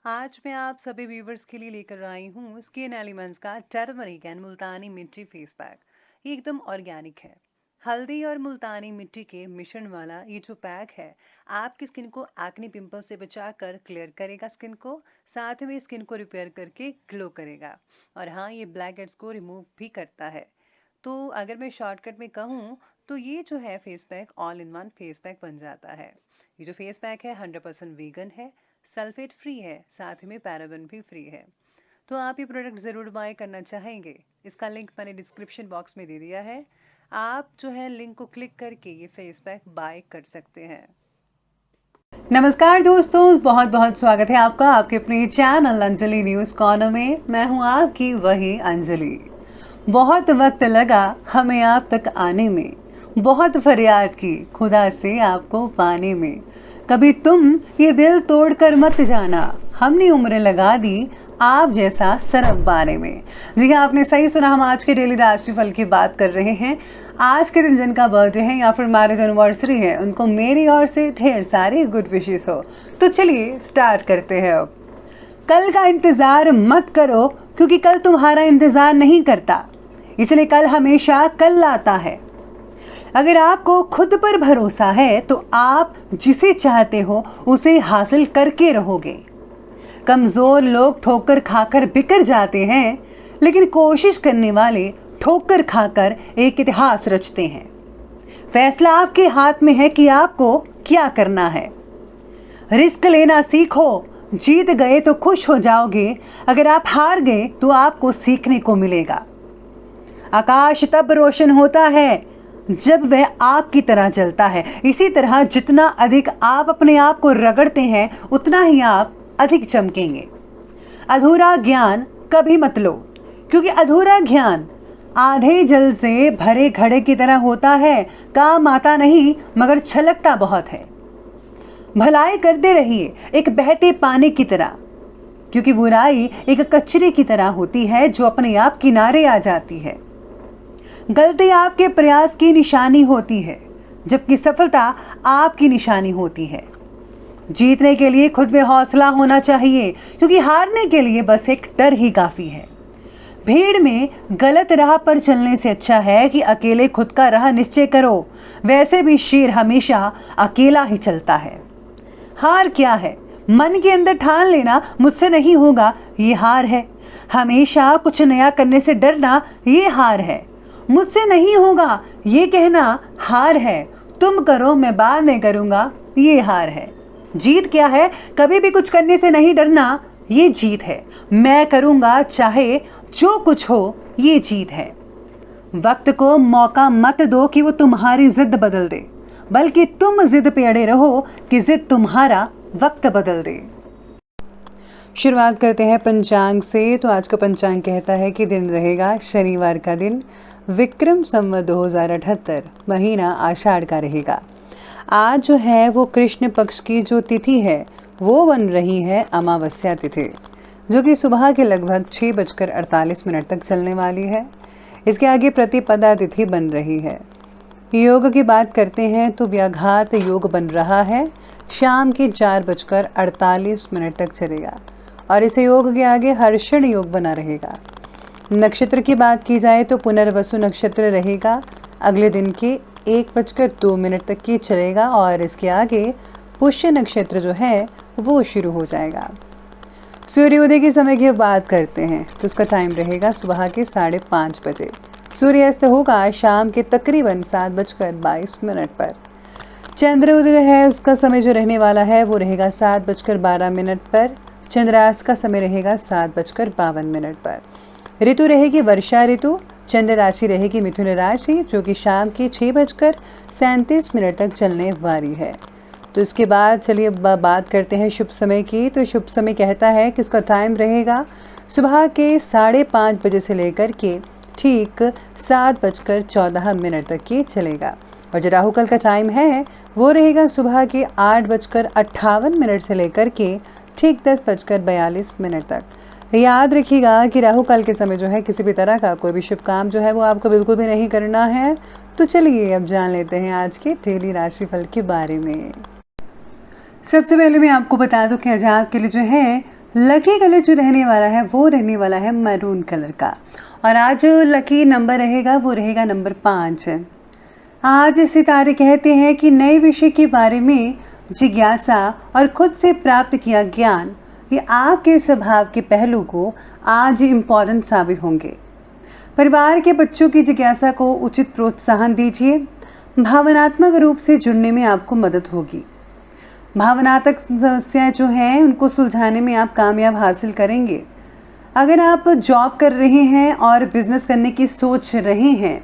आज मैं आप सभी व्यूवर्स के लिए लेकर आई हूँ स्किन एलिमेंट्स का टर्मरिक एंड मुल्तानी मिट्टी फेस पैक। ये एकदम ऑर्गेनिक है। हल्दी और मुल्तानी मिट्टी के मिश्रण वाला ये जो पैक है आपकी स्किन को एक्ने पिंपल से बचाकर क्लियर करेगा स्किन को, साथ में स्किन को रिपेयर करके ग्लो करेगा। और हाँ, ये ब्लैक हेड्स को रिमूव भी करता है। तो अगर मैं शॉर्टकट में कहूँ तो ये जो है face pack all in one face pack बन जाता है। ये जो फेस पैक है 100% वीगन है, सल्फेट फ्री है, साथ ही में पैराबेन भी फ्री है। तो आप ये प्रोडक्ट ज़रूर बाय करना चाहेंगे। इसका लिंक मैंने डिस्क्रिप्शन बॉक्स में दे दिया है। आप जो है लिंक को क्लिक करके ये फेस पैक बाय कर सकते हैं। नमस्कार दोस्तों, बहुत बहुत स्वागत है आपका आपके अपने चैनल अंजलि न्यूज़ कॉर्नर में। मैं हूँ आपकी वही अंजलि। बहुत वक्त लगा हमें आप तक आने में, बहुत फरियाद की खुदा से आपको पाने में। कभी तुम ये दिल तोड़कर मत जाना, हमने उम्र लगा दी आप जैसा सरब पाने में। जी हाँ, आपने सही सुना। हम आज के डेली राशिफल की बात कर रहे हैं। आज के दिन जिनका बर्थडे है या फिर मैरिज एनिवर्सरी है, उनको मेरी ओर से ढेर सारी गुड विशेस हो। तो चलिए स्टार्ट करते हैं। अब कल का इंतजार मत करो, क्योंकि कल तुम्हारा इंतजार नहीं करता, इसलिए कल हमेशा कल लाता है। अगर आपको खुद पर भरोसा है तो आप जिसे चाहते हो उसे हासिल करके रहोगे। कमजोर लोग ठोकर खाकर बिखर जाते हैं, लेकिन कोशिश करने वाले ठोकर खाकर एक इतिहास रचते हैं। फैसला आपके हाथ में है कि आपको क्या करना है। रिस्क लेना सीखो, जीत गए तो खुश हो जाओगे, अगर आप हार गए तो आपको सीखने को मिलेगा। आकाश तब रोशन होता है जब वह आग की तरह जलता है। इसी तरह जितना अधिक आप अपने आप को रगड़ते हैं उतना ही आप अधिक चमकेंगे। अधूरा ज्ञान कभी मत लो, क्योंकि अधूरा ज्ञान आधे जल से भरे घड़े की तरह होता है, काम आता नहीं मगर छलकता बहुत है। भलाई करते रहिए एक बहते पानी की तरह, क्योंकि बुराई एक कचरे की तरह होती है जो अपने आप किनारे आ जाती है। गलती आपके प्रयास की निशानी होती है, जबकि सफलता आपकी निशानी होती है। जीतने के लिए खुद में हौसला होना चाहिए, क्योंकि हारने के लिए बस एक डर ही काफी है। भीड़ में गलत राह पर चलने से अच्छा है कि अकेले खुद का राह निश्चय करो। वैसे भी शेर हमेशा अकेला ही चलता है। हार क्या है? मन के अंदर ठान लेना मुझसे नहीं होगा, ये हार है। हमेशा कुछ नया करने से डरना, ये हार है। मुझसे नहीं होगा ये कहना हार है। तुम करो मैं बाद में करूंगा, ये हार है। जीत क्या है? कभी भी कुछ करने से नहीं डरना, ये जीत है। मैं करूंगा चाहे जो कुछ हो, ये जीत है। वक्त को मौका मत दो कि वो तुम्हारी जिद बदल दे, बल्कि तुम जिद पे अड़े रहो कि जिद तुम्हारा वक्त बदल दे। शुरुआत करते हैं पंचांग से। तो आज का पंचांग कहता है कि दिन रहेगा शनिवार का दिन, विक्रम संवत 2078, महीना आषाढ़ का रहेगा। आज जो है वो कृष्ण पक्ष की जो तिथि है वो बन रही है अमावस्या तिथि, जो कि सुबह के लगभग 6:48 तक चलने वाली है। इसके आगे प्रतिपदा तिथि बन रही है। योग की बात करते हैं तो व्याघात योग बन रहा है, शाम के 4:48 तक चलेगा और इस योग के आगे हर्षण योग बना रहेगा। नक्षत्र की बात की जाए तो पुनर्वसु नक्षत्र रहेगा, अगले दिन के 1:02 तक की चलेगा और इसके आगे पुष्य नक्षत्र जो है वो शुरू हो जाएगा। सूर्योदय के समय की बात करते हैं तो उसका टाइम रहेगा सुबह के 5:30 बजे। सूर्यास्त होगा शाम के तकरीबन 7:22 पर। चंद्रोदय है उसका समय जो रहने वाला है वो रहेगा 7:12 पर। चंद्रास्त का समय रहेगा 7:52 पर। ऋतु रहेगी वर्षा ऋतु। चंद्र राशि रहेगी मिथुन राशि, जो कि शाम के 6:37 तक चलने वाली है। तो इसके बाद चलिए बात करते हैं शुभ समय की। तो शुभ समय कहता है कि इसका टाइम रहेगा सुबह के 5:30 बजे से लेकर के ठीक 7:14 तक की चलेगा। और जो राहुकाल का टाइम है वो रहेगा सुबह के 8:58 से लेकर के ठीक 10:42 तक। याद रखिएगा कि राहु काल के समय जो है किसी भी तरह का कोई भी शुभ काम जो है वो आपको बिल्कुल भी नहीं करना है। तो चलिए अब जान लेते हैं आज के डेली राशिफल के बारे में। सबसे पहले मैं आपको बता दूं कि आज आपके लिए जो है लकी कलर जो रहने वाला है वो रहने वाला है मैरून कलर का। और आज जो लकी नंबर रहेगा वो रहेगा नंबर 5। आज सितारे कहते हैं कि नए विषय के बारे में जिज्ञासा और खुद से प्राप्त किया ज्ञान, ये आपके स्वभाव के पहलू को आज इम्पोर्टेंट साबित होंगे। परिवार के बच्चों की जिज्ञासा को उचित प्रोत्साहन दीजिए। भावनात्मक रूप से जुड़ने में आपको मदद होगी। भावनात्मक समस्याएं जो हैं उनको सुलझाने में आप कामयाब हासिल करेंगे। अगर आप जॉब कर रहे हैं और बिजनेस करने की सोच रहे हैं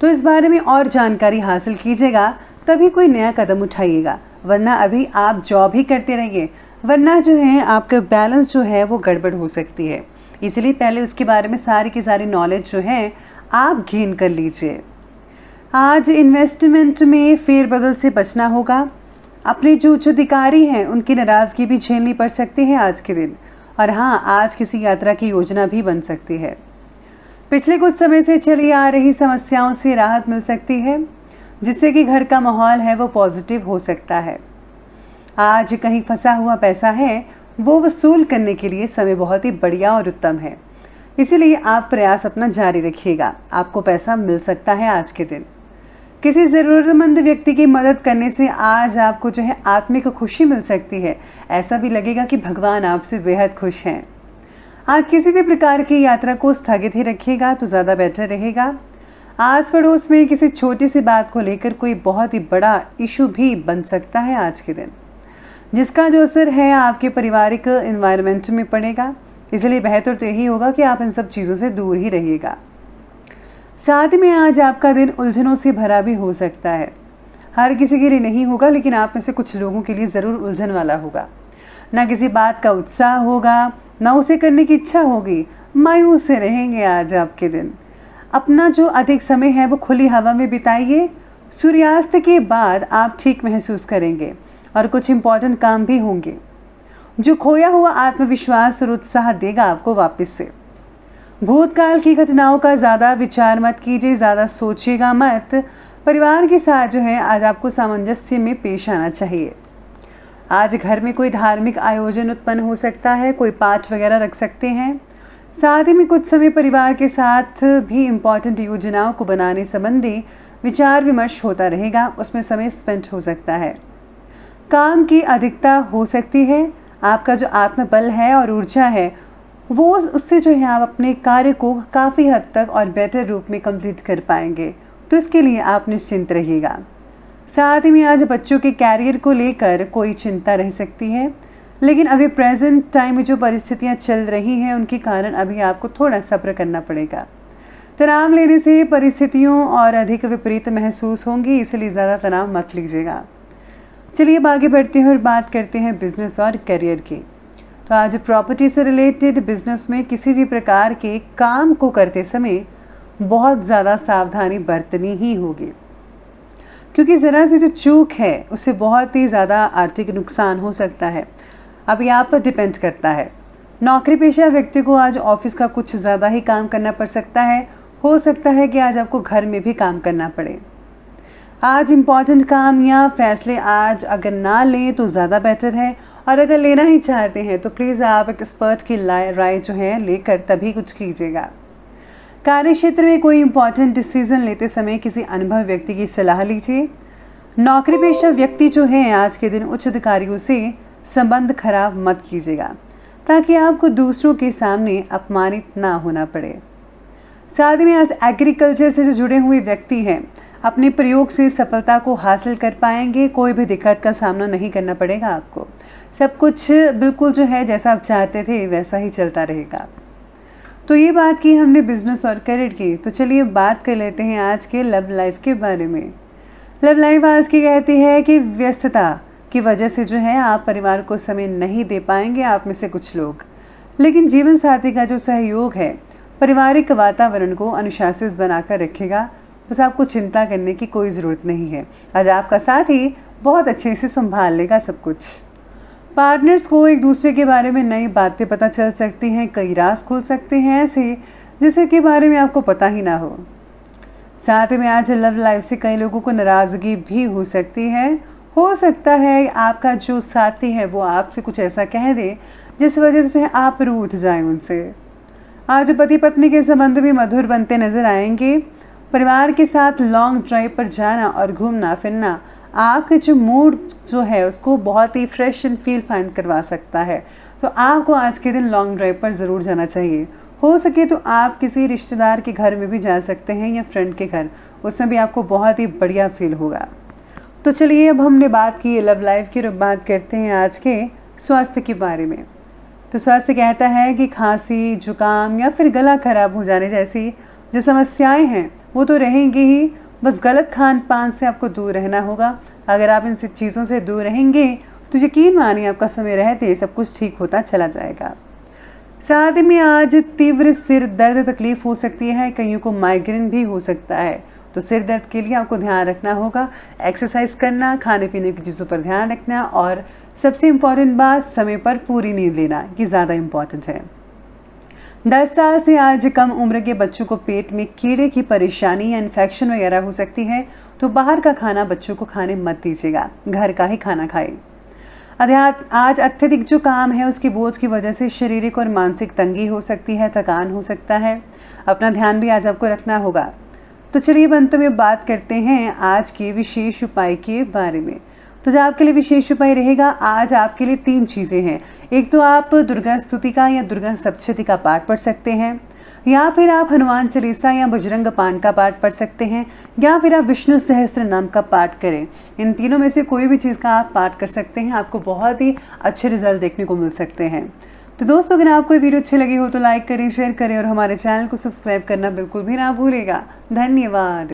तो इस बारे में और जानकारी हासिल कीजिएगा, तभी कोई नया कदम उठाइएगा, वरना अभी आप जॉब ही करते रहिए, वरना जो है आपका बैलेंस जो है वो गड़बड़ हो सकती है। इसलिए पहले उसके बारे में सारी की सारी नॉलेज जो है आप गेन कर लीजिए। आज इन्वेस्टमेंट में फेरबदल से बचना होगा। अपने जो उच्च अधिकारी हैं उनकी नाराज़गी भी झेलनी पड़ सकती है आज के दिन। और हाँ, आज किसी यात्रा की योजना भी बन सकती है। पिछले कुछ समय से चली आ रही समस्याओं से राहत मिल सकती है, जिससे कि घर का माहौल है वो पॉजिटिव हो सकता है। आज कहीं फंसा हुआ पैसा है वो वसूल करने के लिए समय बहुत ही बढ़िया और उत्तम है, इसीलिए आप प्रयास अपना जारी रखिएगा। आपको पैसा मिल सकता है आज के दिन। किसी ज़रूरतमंद व्यक्ति की मदद करने से आज आपको जो है आत्मिक खुशी मिल सकती है। ऐसा भी लगेगा कि भगवान आपसे बेहद खुश हैं। आज किसी भी प्रकार की यात्रा को स्थगित ही रखिएगा तो ज़्यादा बेहतर रहेगा। आस पड़ोस में किसी छोटी सी बात को लेकर कोई बहुत ही बड़ा इशू भी बन सकता है आज के दिन, जिसका जो असर है आपके पारिवारिक एनवायरनमेंट में पड़ेगा। इसलिए बेहतर तो यही होगा कि आप इन सब चीज़ों से दूर ही रहिएगा। साथ में आज आपका दिन उलझनों से भरा भी हो सकता है। हर किसी के लिए नहीं होगा, लेकिन आप में से कुछ लोगों के लिए ज़रूर उलझन वाला होगा। ना किसी बात का उत्साह होगा, ना उसे करने की इच्छा होगी। मायूस से रहेंगे आज आपके दिन। अपना जो अधिक समय है वो खुली हवा में बिताइए। सूर्यास्त के बाद आप ठीक महसूस करेंगे और कुछ इम्पोर्टेंट काम भी होंगे जो खोया हुआ आत्मविश्वास और उत्साह देगा आपको वापस से। भूतकाल की घटनाओं का ज़्यादा विचार मत कीजिए, ज़्यादा सोचिएगा मत। परिवार के साथ जो है आज आपको सामंजस्य में पेश आना चाहिए। आज घर में कोई धार्मिक आयोजन उत्पन्न हो सकता है, कोई पाठ वगैरह रख सकते हैं। साथ ही में कुछ समय परिवार के साथ भी इम्पॉर्टेंट योजनाओं को बनाने संबंधी विचार विमर्श होता रहेगा, उसमें समय स्पेंड हो सकता है। काम की अधिकता हो सकती है। आपका जो आत्मबल है और ऊर्जा है वो उससे जो है आप अपने कार्य को काफ़ी हद तक और बेहतर रूप में कंप्लीट कर पाएंगे, तो इसके लिए आप निश्चिंत रहिएगा। साथ ही में आज बच्चों के कैरियर को लेकर कोई चिंता रह सकती है, लेकिन अभी प्रेजेंट टाइम में जो परिस्थितियां चल रही हैं उनके कारण अभी आपको थोड़ा सब्र करना पड़ेगा। तनाव लेने से परिस्थितियों और अधिक विपरीत महसूस होंगी, इसलिए ज़्यादा तनाव मत लीजिएगा। चलिए अब आगे बढ़ते हैं और बात करते हैं बिजनेस और करियर की। तो आज प्रॉपर्टी से रिलेटेड बिजनेस में किसी भी प्रकार के काम को करते समय बहुत ज़्यादा सावधानी बरतनी ही होगी, क्योंकि ज़रा सी जो चूक है उससे बहुत ही ज़्यादा आर्थिक नुकसान हो सकता है। अब ये आप पर डिपेंड करता है। नौकरी पेशा व्यक्ति को आज ऑफिस का कुछ ज़्यादा ही काम करना पड़ सकता है। हो सकता है कि आज आपको घर में भी काम करना पड़े। आज इम्पॉर्टेंट काम या फैसले आज अगर ना लें तो ज़्यादा बेहतर है, और अगर लेना ही चाहते हैं तो प्लीज़ आप एक एक्सपर्ट की राय जो है लेकर तभी कुछ कीजिएगा। कार्य क्षेत्र में कोई इम्पॉर्टेंट डिसीजन लेते समय किसी अनुभवी व्यक्ति की सलाह लीजिए। नौकरी पेशा व्यक्ति जो है आज के दिन उच्च अधिकारियों से संबंध खराब मत कीजिएगा, ताकि आपको दूसरों के सामने अपमानित ना होना पड़े। साथ ही में आज एग्रीकल्चर से जो जुड़े हुए व्यक्ति हैं अपने प्रयोग से सफलता को हासिल कर पाएंगे। कोई भी दिक्कत का सामना नहीं करना पड़ेगा आपको। सब कुछ बिल्कुल जो है जैसा आप चाहते थे वैसा ही चलता रहेगा। तो ये बात की हमने बिजनेस और करियर की। तो चलिए बात कर लेते हैं आज के लव लाइफ के बारे में। लव लाइफ आज की कहती है कि व्यस्तता की वजह से जो है आप परिवार को समय नहीं दे पाएंगे, आप में से कुछ लोग। लेकिन जीवन साथी का जो सहयोग है पारिवारिक वातावरण को अनुशासित बनाकर रखेगा। बस आपको चिंता करने की कोई ज़रूरत नहीं है। आज आपका साथी बहुत अच्छे से संभाल लेगा सब कुछ। पार्टनर्स को एक दूसरे के बारे में नई बातें पता चल सकती हैं, कई राज खुल सकते हैं ऐसे जिसके के बारे में आपको पता ही ना हो। साथ में आज लव लाइफ से कई लोगों को नाराज़गी भी हो सकती है। हो सकता है आपका जो साथी है वो आपसे कुछ ऐसा कह दे जिस वजह से जो है आप रूठ जाएं उनसे। आज पति पत्नी के संबंध भी मधुर बनते नजर आएंगे। परिवार के साथ लॉन्ग ड्राइव पर जाना और घूमना फिरना आपके जो मूड जो है उसको बहुत ही फ्रेश एंड फील फाइंड करवा सकता है। तो आपको आज के दिन लॉन्ग ड्राइव पर ज़रूर जाना चाहिए। हो सके तो आप किसी रिश्तेदार के घर में भी जा सकते हैं या फ्रेंड के घर, उसमें भी आपको बहुत ही बढ़िया फील होगा। तो चलिए, अब हमने बात की लव लाइफ की, अब बात करते हैं आज के स्वास्थ्य के बारे में। तो स्वास्थ्य कहता है कि खांसी, जुकाम या फिर गला खराब हो जाने जैसी जो समस्याएं हैं वो तो रहेंगी ही, बस गलत खान पान से आपको दूर रहना होगा। अगर आप इन चीज़ों से दूर रहेंगे तो यकीन मानिए आपका समय रहते सब कुछ ठीक होता चला जाएगा। साथ में आज तीव्र सिर दर्द तकलीफ हो सकती है, कईयों को माइग्रेन भी हो सकता है। तो सिर दर्द के लिए आपको ध्यान रखना होगा, एक्सरसाइज करना, खाने पीने की चीज़ों पर ध्यान रखना और सबसे इम्पॉर्टेंट बात, समय पर पूरी नींद लेना, ये ज़्यादा इम्पॉर्टेंट है। 10 साल से आज कम उम्र के बच्चों को पेट में कीड़े की परेशानी या इन्फेक्शन वगैरह हो सकती है, तो बाहर का खाना बच्चों को खाने मत दीजिएगा, घर का ही खाना खाएं। आज अत्यधिक जो काम है उसके बोझ की वजह से शारीरिक और मानसिक तंगी हो सकती है, थकान हो सकता है, अपना ध्यान भी आज आपको रखना होगा। तो चलिए अंत में बात करते हैं आज के विशेष उपाय के बारे में। तो जो आपके लिए विशेष उपाय रहेगा, आज आपके लिए 3 चीज़ें हैं। एक तो आप दुर्गा स्तुति का या दुर्गा सप्तशती का पाठ पढ़ सकते हैं, या फिर आप हनुमान चालीसा या बजरंग पाठ का पाठ पढ़ सकते हैं, या फिर आप विष्णु सहस्त्र नाम का पाठ करें। इन तीनों में से कोई भी चीज़ का आप पाठ कर सकते हैं, आपको बहुत ही अच्छे रिजल्ट देखने को मिल सकते हैं। तो दोस्तों, अगर आपको ये वीडियो अच्छी लगी हो तो लाइक करें, शेयर करें और हमारे चैनल को सब्सक्राइब करना बिल्कुल भी ना भूलिएगा। धन्यवाद।